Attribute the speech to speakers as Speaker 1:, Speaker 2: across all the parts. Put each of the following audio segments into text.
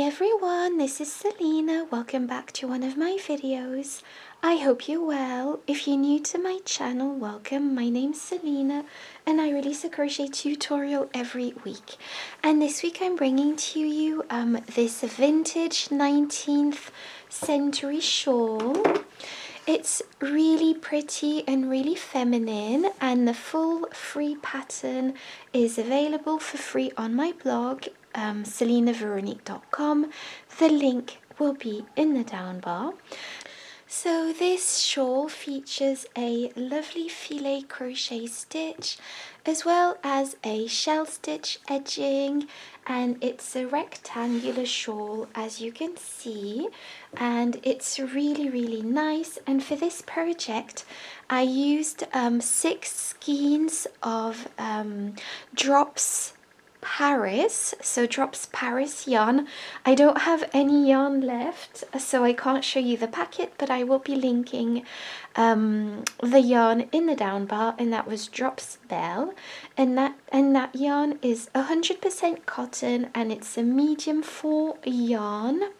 Speaker 1: everyone, this is Selena. Welcome back to one of my videos. I hope you're well. If you're new to my channel, welcome. My name's Selena and I release a crochet tutorial every week. And this week I'm bringing to you this vintage 19th century shawl. It's really pretty and really feminine, and the full free pattern is available for free on my blog, selenaveronique.com. The link will be in the down bar. So this shawl features a lovely filet crochet stitch as well as a shell stitch edging, and it's a rectangular shawl as you can see, and it's really nice. And for this project I used 6 skeins of Drops Paris, so Drops Paris yarn. I don't have any yarn left, so I can't show you the packet, but I will be linking the yarn in the down bar, and that was Drops Belle, and that yarn is 100% cotton, and it's a medium 4 yarn.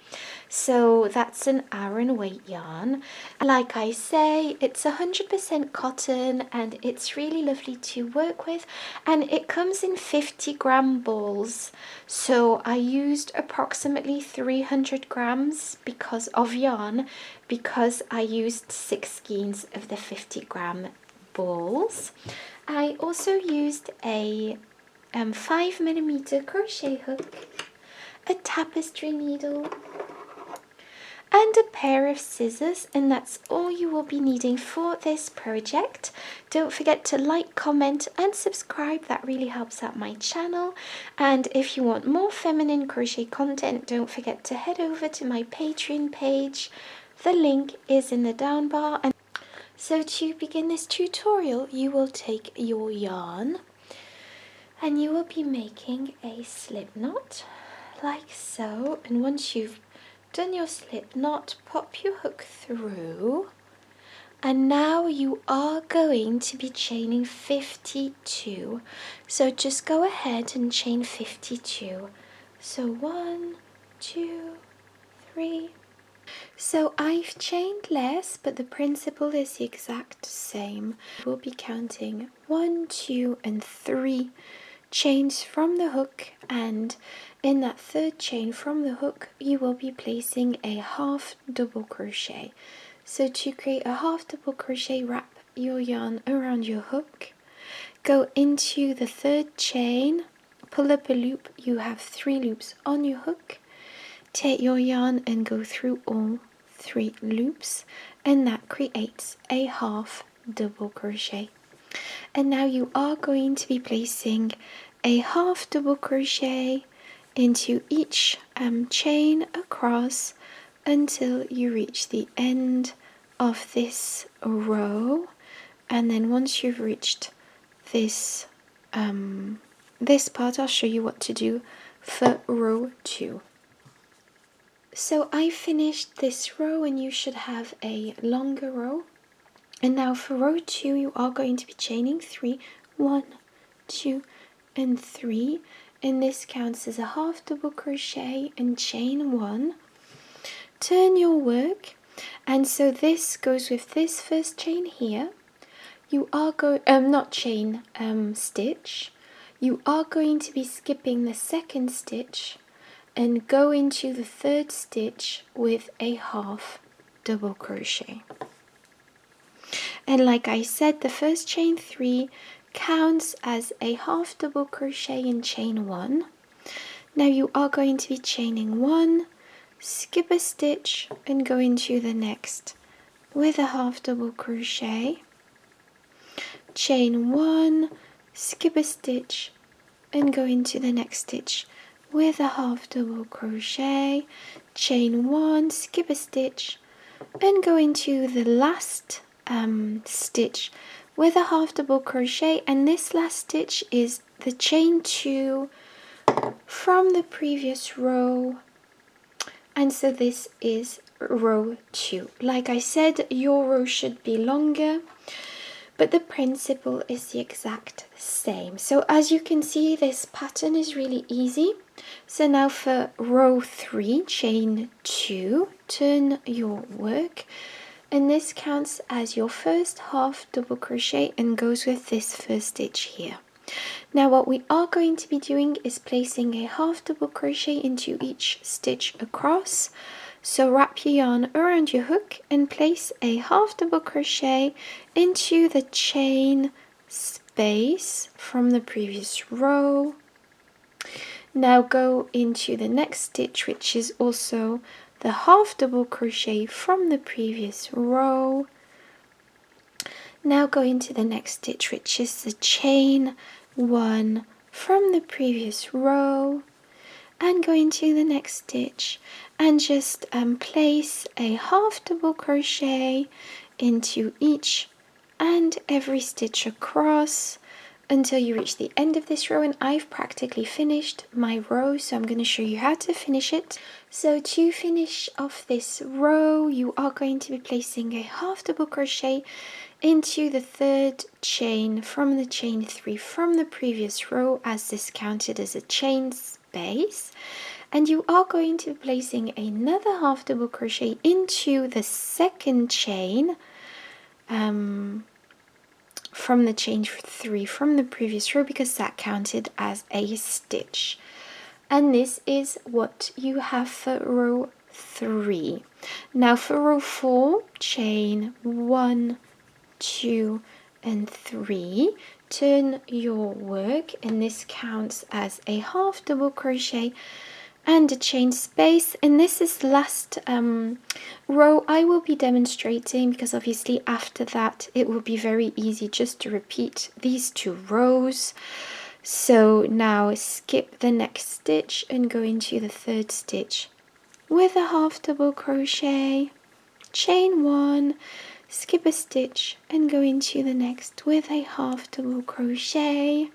Speaker 1: So that's an Aran weight yarn. Like I say, it's 100% cotton and it's really lovely to work with, and it comes in 50-gram balls. So I used approximately 300 grams because of yarn, because I used 6 skeins of the 50-gram balls. I also used a 5mm crochet hook, a tapestry needle, and a pair of scissors, and that's all you will be needing for this project. Don't forget to like, comment and subscribe, that really helps out my channel. And if you want more feminine crochet content, don't forget to head over to my Patreon page. The link is in the down bar. And so to begin this tutorial, you will take your yarn and you will be making a slip knot like so, and once you've done your slip knot, pop your hook through, and now you are going to be chaining 52. So just go ahead and chain 52. So 1, 2, 3. So I've chained less, but the principle is the exact same. We'll be counting 1, 2 and 3 chains from the hook, and in that third chain from the hook you will be placing a half double crochet. So to create a half double crochet, wrap your yarn around your hook, go into the third chain, pull up a loop. You have 3 loops on your hook, take your yarn and go through all 3 loops, and that creates a half double crochet. And now you are going to be placing a half double crochet into each chain across until you reach the end of this row. And then once you've reached this this part, I'll show you what to do for row 2. So I finished this row and you should have a longer row. And now for row 2 you are going to be chaining 3, 1, 2 and 3, and this counts as a half double crochet and chain 1. Turn your work, and so this goes with this first chain here. You are going stitch. You are going to be skipping the second stitch and go into the third stitch with a half double crochet. And like I said, the first chain 3 counts as a half double crochet in chain 1. Now you are going to be chaining 1, skip a stitch and go into the next with a half double crochet, chain 1, skip a stitch and go into the next stitch with a half double crochet, chain 1, skip a stitch and go into the last stitch with a half double crochet. And this last stitch is the chain 2 from the previous row, and so this is row 2. Like I said, your row should be longer, but the principle is the exact same. So as you can see, this pattern is really easy. So now for row 3, chain 2, turn your work, and this counts as your first half double crochet and goes with this first stitch here. Now what we are going to be doing is placing a half double crochet into each stitch across. So wrap your yarn around your hook and place a half double crochet into the chain space from the previous row. Now go into the next stitch, which is also the half double crochet from the previous row. Now go into the next stitch, which is the chain 1 from the previous row, and go into the next stitch and just place a half double crochet into each and every stitch across until you reach the end of this row. And I've practically finished my row, so I'm going to show you how to finish it. So to finish off this row, you are going to be placing a half double crochet into the third chain from the chain 3 from the previous row, as this counted as a chain space, and you are going to be placing another half double crochet into the second chain from the chain 3 from the previous row, because that counted as a stitch. And this is what you have for row 3. Now for row 4, chain 1, 2 and 3, turn your work, and this counts as a half double crochet and a chain space. And this is the last row I will be demonstrating, because obviously after that it will be very easy just to repeat these 2 rows. So now skip the next stitch and go into the third stitch with a half double crochet, chain 1, skip a stitch and go into the next with a half double crochet,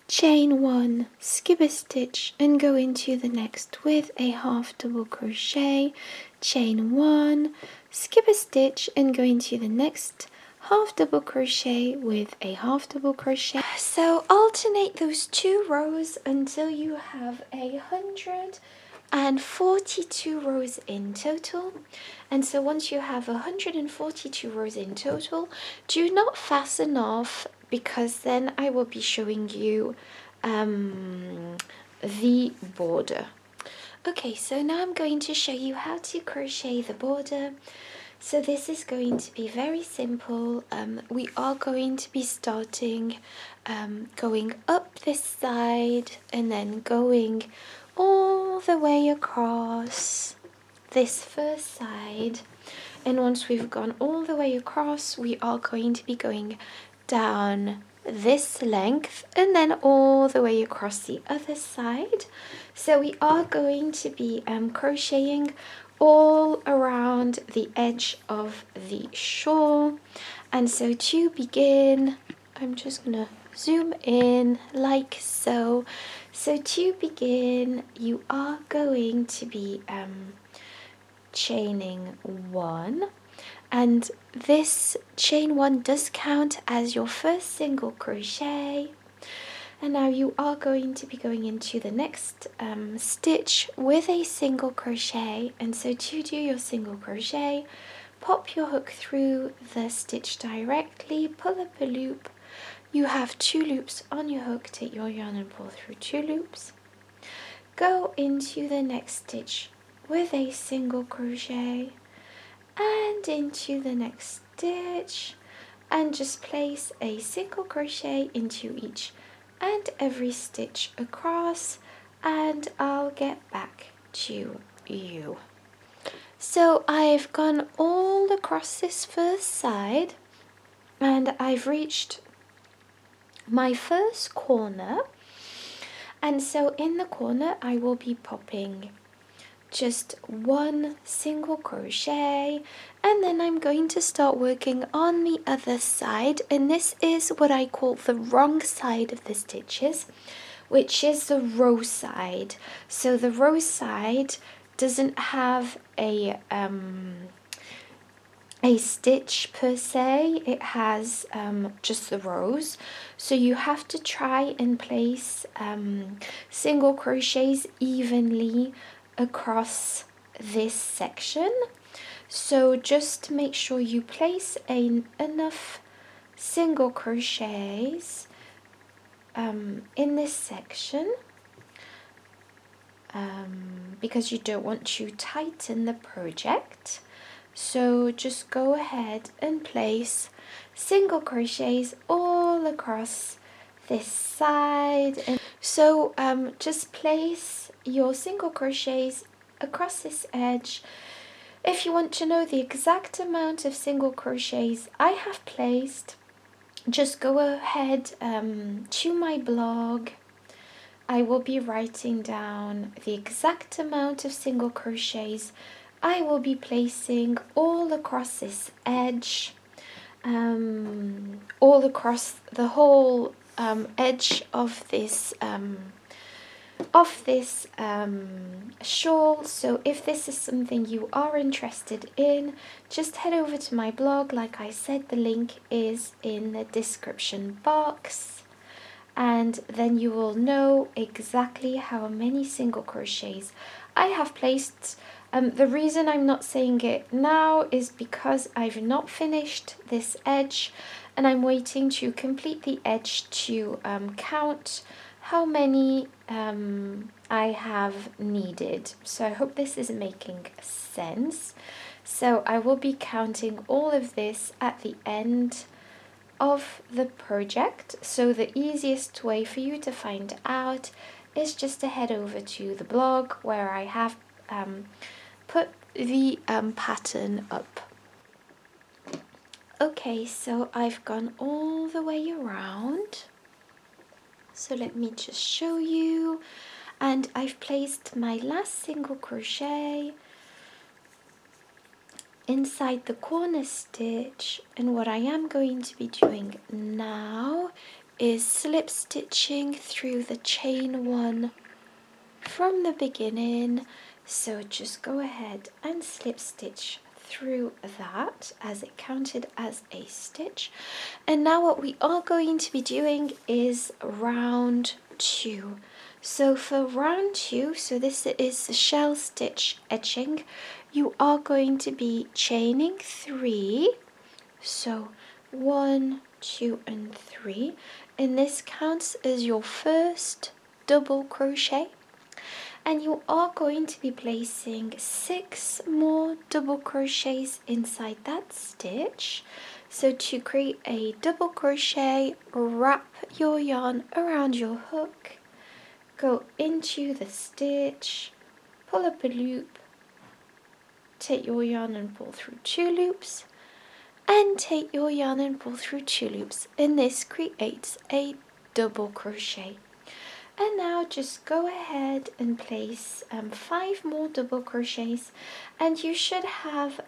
Speaker 1: chain 1, skip a stitch and go into the next with a half double crochet, chain 1, skip a stitch and go into the next half double crochet with a half double crochet. So alternate those 2 rows until you have 142 rows in total. And so once you have 142 rows in total, do not fasten off, because then I will be showing you the border. Okay, so now I'm going to show you how to crochet the border. So this is going to be very simple. We are going to be starting going up this side and then going all the way across this first side. And once we've gone all the way across, we are going to be going down this length and then all the way across the other side. So we are going to be crocheting all around the edge of the shawl. And so to begin, I'm just gonna zoom in like so. So to begin, you are going to be chaining 1, and this chain 1 does count as your first single crochet. And now you are going to be going into the next stitch with a single crochet. And so to do your single crochet, pop your hook through the stitch directly, pull up a loop. You have 2 loops on your hook, take your yarn and pull through 2 loops. Go into the next stitch with a single crochet and into the next stitch, and just place a single crochet into each and every stitch across, and I'll get back to you. So I've gone all across this first side and I've reached my first corner, and so in the corner I will be popping just 1 single crochet, and then I'm going to start working on the other side. And this is what I call the wrong side of the stitches, which is the row side. So the row side doesn't have a a stitch per se, it has just the rows, so you have to try and place single crochets evenly across this section. So just make sure you place enough single crochets in this section, because you don't want to tighten the project. So just go ahead and place single crochets all across this side. And so just place your single crochets across this edge. If you want to know the exact amount of single crochets I have placed, just go ahead to my blog. I will be writing down the exact amount of single crochets I will be placing all across this edge, all across the whole edge of this shawl. So if this is something you are interested in, just head over to my blog. Like I said, the link is in the description box, and then you will know exactly how many single crochets I have placed. The reason I'm not saying it now is because I've not finished this edge and I'm waiting to complete the edge to count how many I have needed. So I hope this is making sense. So I will be counting all of this at the end of the project. So the easiest way for you to find out is just to head over to the blog where I have put the pattern up. Okay, so I've gone all the way around. So let me just show you. And I've placed my last single crochet inside the corner stitch, and what I am going to be doing now is slip stitching through the chain one from the beginning. So just go ahead and slip stitch through that as it counted as a stitch. And now what we are going to be doing is round 2. So for round 2, so this is the shell stitch edging, you are going to be chaining 3. So 1, 2 and 3, and this counts as your first double crochet. And you are going to be placing 6 more double crochets inside that stitch. So to create a double crochet, wrap your yarn around your hook, go into the stitch, pull up a loop, take your yarn and pull through 2 loops, and take your yarn and pull through 2 loops, and this creates a double crochet. And now just go ahead and place 5 more double crochets, and you should have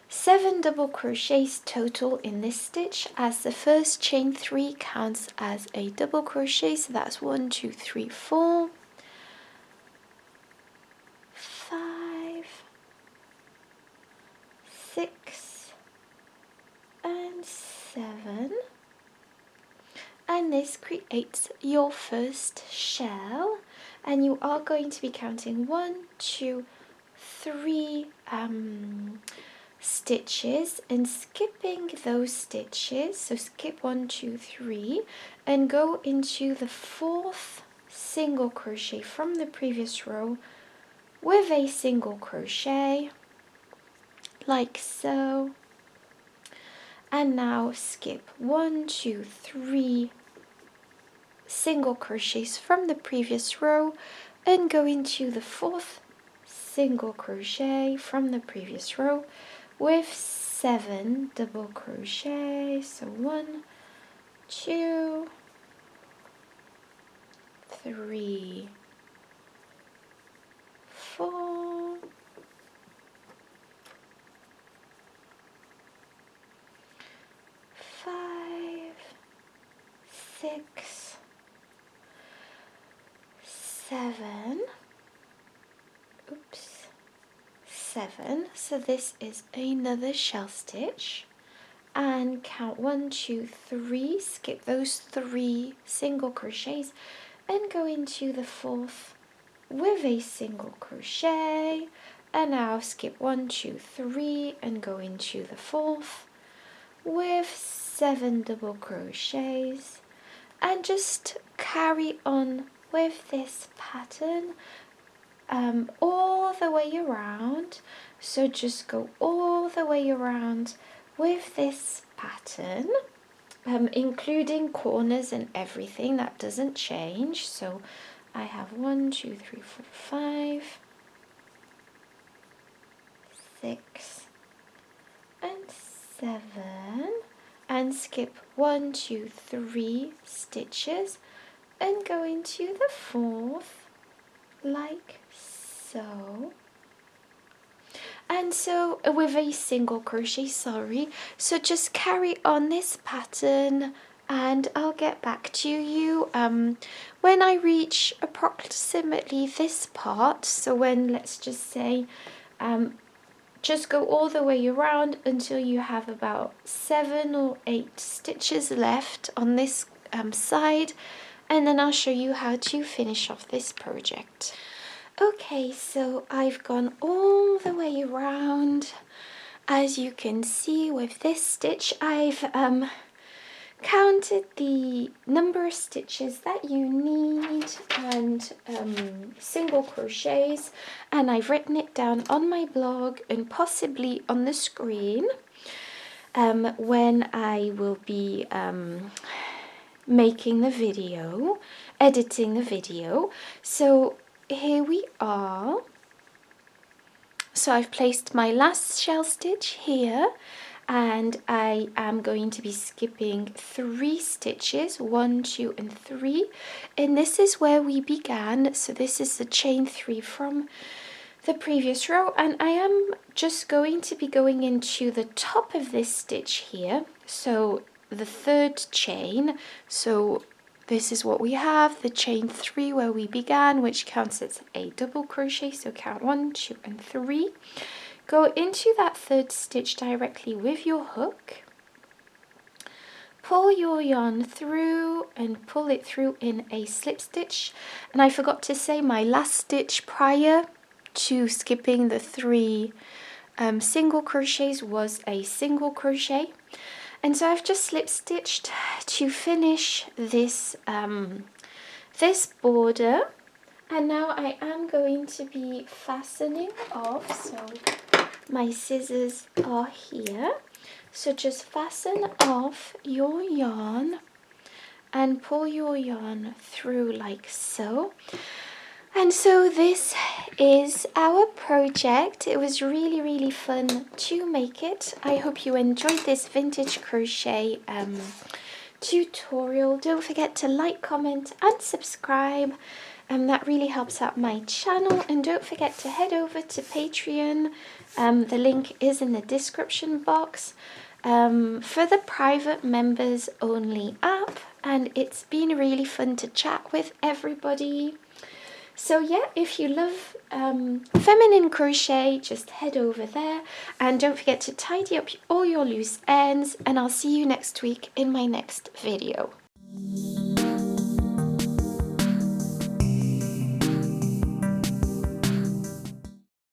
Speaker 1: 7 double crochets total in this stitch, as the first chain 3 counts as a double crochet. So that's 1, 2, 3, 4, 5, 6 and 7. And this creates your first shell, and you are going to be counting 1, 2, 3 stitches and skipping those stitches. So skip 1, 2, 3 and go into the 4th single crochet from the previous row with a single crochet like so. And now skip 1, 2, 3 single crochets from the previous row and go into the 4th single crochet from the previous row with 7 double crochets. So 1, 2, 3, 4, 5, 6, 7, 7, so this is another shell stitch, and count 1, 2, 3, skip those 3 single crochets and go into the 4th with a single crochet, and now skip 1, 2, 3 and go into the 4th with 7 double crochets, and just carry on with this pattern all the way around. So just go all the way around with this pattern, including corners and everything. That doesn't change. So I have 1, 2, 3, 4, 5, 6 and 7, and skip 1, 2, 3 stitches and go into the 4th like so. And so with a single crochet, so just carry on this pattern and I'll get back to you when I reach approximately this part. So when, let's just say, just go all the way around until you have about 7 or 8 stitches left on this side, and then I'll show you how to finish off this project. Okay, so I've gone all the way around. As you can see with this stitch, I've counted the number of stitches that you need and single crochets, and I've written it down on my blog and possibly on the screen when I will be making the video, editing the video. So here we are. So I've placed my last shell stitch here, and I am going to be skipping 3 stitches, 1, 2 and 3, and this is where we began. So this is the chain 3 from the previous row, and I am just going to be going into the top of this stitch here, so the 3rd chain. So this is what we have, the chain 3 where we began, which counts as a double crochet. So count 1, 2 and 3. Go into that 3rd stitch directly with your hook, pull your yarn through and pull it through in a slip stitch. And I forgot to say, my last stitch prior to skipping the 3 single crochets was a single crochet. And so I've just slip stitched to finish this this border, and now I am going to be fastening off. So my scissors are here, so just fasten off your yarn and pull your yarn through like so. And so this is our project. It was really fun to make it. I hope you enjoyed this vintage crochet tutorial. Don't forget to like, comment and subscribe. That really helps out my channel. And don't forget to head over to Patreon. The link is in the description box for the private members only app. And it's been really fun to chat with everybody. So yeah, if you love feminine crochet, just head over there, and don't forget to tidy up all your loose ends, and I'll see you next week in my next video.